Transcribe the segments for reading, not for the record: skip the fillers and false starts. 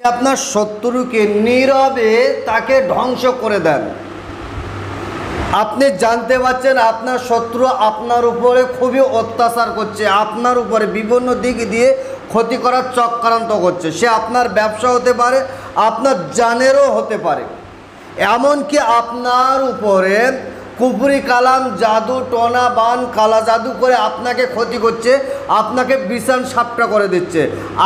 আপনার শত্রুকে নীরবে তাকে ধ্বংস করে দেন। আপনি জানতে পারছেন আপনার শত্রু আপনার উপরে খুবই অত্যাচার করছে, আপনার উপরে বিভিন্ন দিক দিয়ে ক্ষতি করার চক্রান্ত করছে। সে আপনার ব্যবসা হতে পারে, আপনার জানেরও হতে পারে, এমনকি আপনার উপরে কুফরি কালাম, জাদু, টোনা, বান, কালা জাদু করে আপনাকে ক্ষতি করছে, আপনাকে বিছান সাপটা করে দিচ্ছে।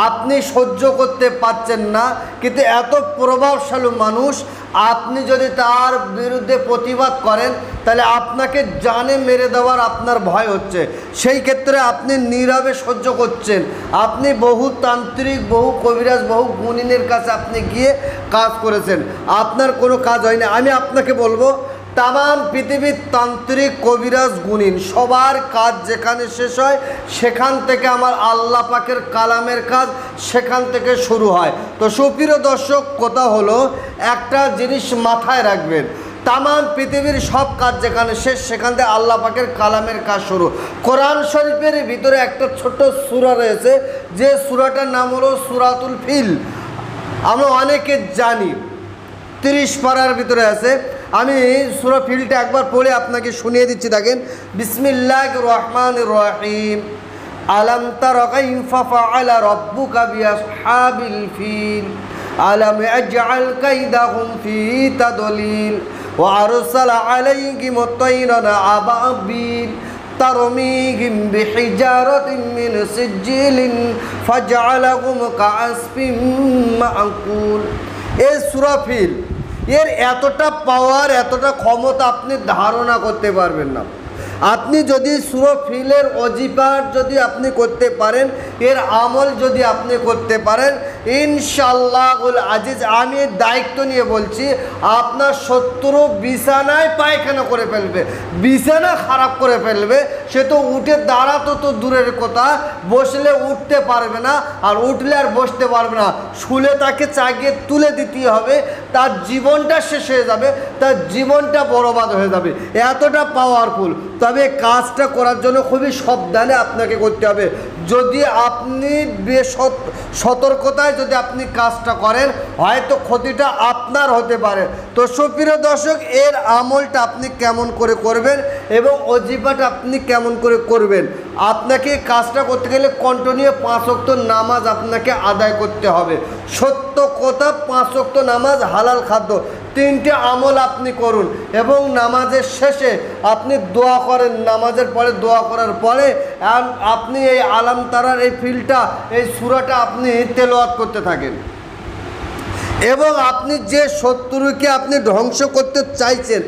আপনি সহ্য করতে পারছেন না, কিন্তু এত প্রভাবশালী মানুষ, আপনি যদি তার বিরুদ্ধে প্রতিবাদ করেন তাহলে আপনাকে জানে মেরে দেওয়ার আপনার ভয় হচ্ছে। সেই ক্ষেত্রে আপনি নীরবে সহ্য করছেন। আপনি বহু তান্ত্রিক, বহু কবিরাজ, বহু গুণিনের কাছে আপনি গিয়ে কাজ করেছেন, আপনার কোনো কাজ হয়নি। আমি আপনাকে বলবো, তাম পৃথিবীর তান্ত্রিক, কবিরাজ, গুণিন সবার কাজ যেখানে শেষ হয় সেখান থেকে আমার আল্লাহ পাকের কালামের কাজ সেখান থেকে শুরু হয়। তো সুপ্রিয় দর্শক, কথা হলো একটা জিনিস মাথায় রাখবেন, তাম পৃথিবীর সব কাজ যেখানে শেষ সেখান থেকে আল্লাহ পাকের কালামের কাজ শুরু। কোরআন শরীফের ভিতরে একটা ছোট সূরা রয়েছে, যে সূরাটার নাম হলো সূরাতুল ফিল। আমরা অনেকে জানি 30 পারার ভিতরে আছে। আমি সূরা ফিলটা একবার পড়ে আপনাকে শুনিয়ে দিচ্ছি, দেখেন। বিসমিল্লাহির রহমানির রহিম। আলাম তারা কাইফা ফাআলা রাব্বুকা বিআসহাবিল ফিল আলাম ইয়াজআল কাইদাহুম ফি তাদলিল ওয়া আরসালা আলাইহিম তায়রান আবাবিল তারমিহিম বিহিজারাতিন মিন সিজিলিন ফাজআলাহুম কাআসফিম মাআকুল। এই সূরা ফিল এর এতটা পাওয়ার, এতটা ক্ষমতা আপনি ধারণা করতে পারবেন না। আপনি যদি সূরা ফিলের ওজিফার যদি আপনি করতে পারেন, এর আমল যদি আপনি করতে পারেন, ইনশাআল্লাহুল আজিজ, আমি দায়িত্ব নিয়ে বলছি, আপনার শত্রু বিছানায় পায়খানা করে ফেলবে, বিছানা খারাপ করে ফেলবে। সে তো উঠে দাঁড়াতো তো দূরের কথা, বসলে উঠতে পারবে না, আর উঠলে আর বসতে পারবে না। শুলে তাকে চাগিয়ে তুলে দিতে হবে, তার জীবনটা শেষ হয়ে যাবে, তার জীবনটা বরবাদ হয়ে যাবে, এতটা পাওয়ারফুল। তবে কাজটা করার জন্য খুবই সাবধানে আপনাকে করতে হবে। যদি আপনি সতর্কতায় যদি আপনি কাজটা করেন, হয়তো ক্ষতিটা আপনার হতে পারে। তো সুপ্রিয় দর্শক, এর আমলটা আপনি কেমন করে করবেন এবং ওজিফাটা আপনি কেমন করে করবেন, আপনাকে কাজটা করতে গেলে কন্টিনিউ 5 ওয়াক্ত নামাজ আপনাকে আদায় করতে হবে। সত্য কথা, 5 ওয়াক্ত নামাজ, হালাল খাদ্য, 3টে আমল আপনি করুন এবং নামাজের শেষে আপনি দোয়া করেন। নামাজের পরে দোয়া করার পরে আপনি এই আলাম তারার এই ফিলটা, এই সূরাটা আপনি তেলাওয়াত করতে থাকেন। এবং আপনি যে শত্রুকে আপনি ধ্বংস করতে চাইছেন,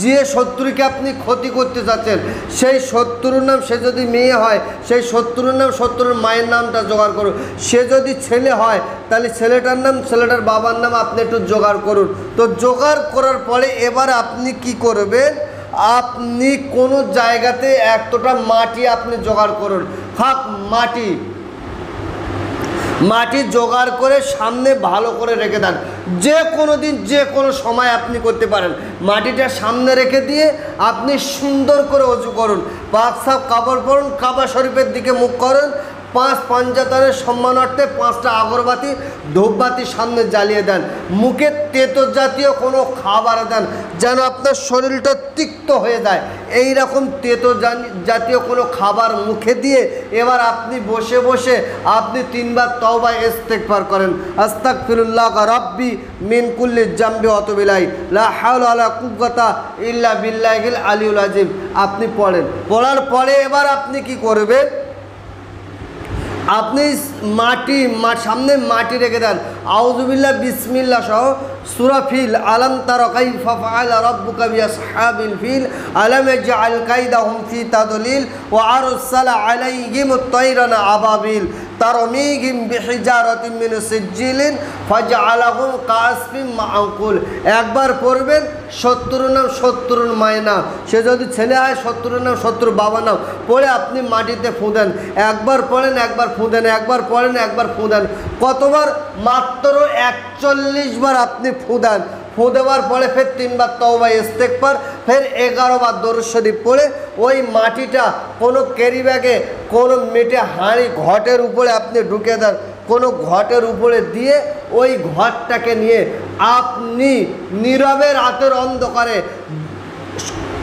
যে শত্রুকে আপনি ক্ষতি করতে চাচ্ছেন, সেই শত্রুর নাম, সে যদি মেয়ে হয় সেই শত্রুর নাম, শত্রুর মায়ের নামটা জোগাড় করুন। সে যদি ছেলে হয় তাহলে ছেলেটার নাম, ছেলেটার বাবার নাম আপনি একটু জোগাড় করুন। তো জোগাড় করার পরে এবার আপনি কি করবেন, আপনি কোনো জায়গাতে এতটা মাটি আপনি জোগাড় করুন, ফাঁক মাটি জোগাড় করে সামনে ভালো করে রেখে দেন। যে কোনো দিন, যে কোনো সময় আপনি করতে পারেন। মাটিটা সামনে রেখে দিয়ে আপনি সুন্দর করে ওযু করুন, পাক সাফ কাপড় পরুন, কাবা শরীফের দিকে মুখ করুন, 5 পাঞ্জাতনের সম্মানার্থে 5টা আগরবাতি, ধূপবাতি সামনে জ্বালিয়ে দেন। মুখে তেতো জাতীয় কোনো খাবার দেন, যেন আপনার শরীরটা তিক্ত হয়ে যায়। এই রকম তেতো জাতীয় কোনো খাবার মুখে দিয়ে এবার আপনি বসে বসে আপনি 3 বার তওবা ইস্তেগফার করেন। আস্তাগফিরুল্লাহ রাব্বি মিন কুল্লি জামবি ওয়া আতুবু ইলাইহি লা হাওলা ওয়ালা কুওয়াতা ইল্লা বিল্লাহিল আলিয়্যুল আযীম। আপনি পড়েন। পড়ার পরে এবার আপনি কি করবেন, আপনি সামনে মাটি রেখে দেন। আউযুবিল্লাহ, বিসমিল্লাহ সহ সূরা ফিল, আলাম তারা কাইফা ফাআলা রাব্বুকা বিআসহাবিল ফিল আলাম ইয়াজআল কাইদাহুম ফি তাদলিল ওয়া আরসালা আলাইহিম তায়রান আবাবিল তারমিহিম বিহিজারাতিন মিন সিজিলিন ফাজআলাহুম কাআসফিম মাআকুল। একবার পড়বেন, শত্রুর নাম, শত্রুর মায়ের নাম, সে যদি ছেলে হয় শত্রুর নাম, শত্রুর বাবার নাম পড়ে আপনি মাটিতে ফু দেন। একবার পড়েন, একবার ফু দেন, একবার পড়েন, একবার ফু দেন। কতবার? মাত্র 41 বার আপনি ফু দেন। ফু দেওয়ার পরে ফের 3 বার তওবা ইস্তেগফার, ফের 11 বার দরুদ শরীফ পড়ে ওই মাটিটা কোনো ক্যারি ব্যাগে, কোনো মেটে হাঁড়ি, ঘটের উপরে আপনি ঢুকে দেন। কোনো ঘটের উপরে দিয়ে ওই ঘরটাকে নিয়ে আপনি নীরবে রাতের অন্ধকারে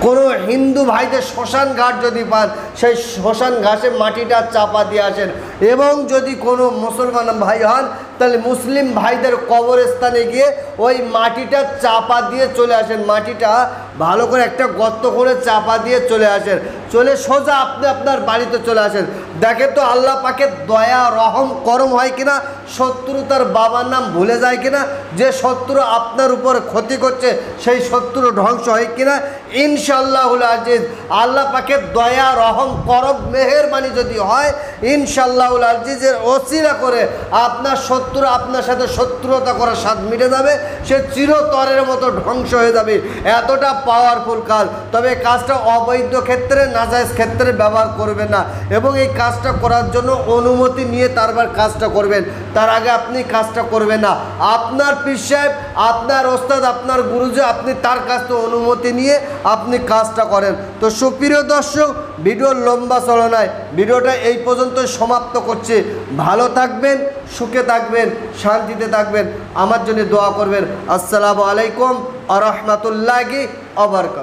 কোনো হিন্দু ভাইদের শ্মশান ঘাট যদি পান, সেই শ্মশান ঘাটে মাটিটা চাপা দিয়ে আসেন। এবং যদি কোনো মুসলমান ভাই হন, তাহলে মুসলিম ভাইদের কবরস্থানে গিয়ে ওই মাটিটা চাপা দিয়ে চলে আসেন। মাটিটা ভালো করে একটা গর্ত করে চাপা দিয়ে চলে আসেন, চলে সোজা আপনি আপনার বাড়িতে চলে আসেন। দেখেন তো আল্লাহ পাকের দয়া রহম করম হয় কিনা, শত্রু তার বাবার নাম ভুলে যায় কিনা, যে শত্রু আপনার উপর ক্ষতি করছে সেই শত্রু ধ্বংস হয় কিনা। ইনশাআল্লাহুল আজিজ আল্লাহ পাকের দয়া রহম করম মেহেরবানি যদি হয়, ইনশাআল্লাহুল আজিজের ওসিলা করে আপনার শত্রু আপনার সাথে শত্রুতা করার স্বাদ মিটে যাবে, সে চিরতরের মতো ধ্বংস হয়ে যাবে। এতটা পাওয়ারফুল কাজ। তবে কাজটা অবৈধ ক্ষেত্রে নাজায়েজ ক্ষেত্রে ব্যবহার করবেন না, এবং এই কাজটা করার জন্য অনুমতি নিয়ে তারপর কাজটা করবেন। তার আগে আপনি কাজটা করবেন না। আপনার পীর সাহেব, আপনার ওস্তাদ, আপনার গুরুজি, আপনি তার কাছ থেকে অনুমতি নিয়ে আপনি কাজটা করেন। তো সুপ্রিয় দর্শক, ভিডিও লম্বা চলে নাই, ভিডিওটা এই পর্যন্ত সমাপ্ত করছি। ভালো থাকবেন, সুখে থাকবেন, শান্তিতে থাকবেন, আমার জন্য দোয়া করবেন। আসসালামু আলাইকুম ওয়া রাহমাতুল্লাহি ওয়া বারাকাতুহু।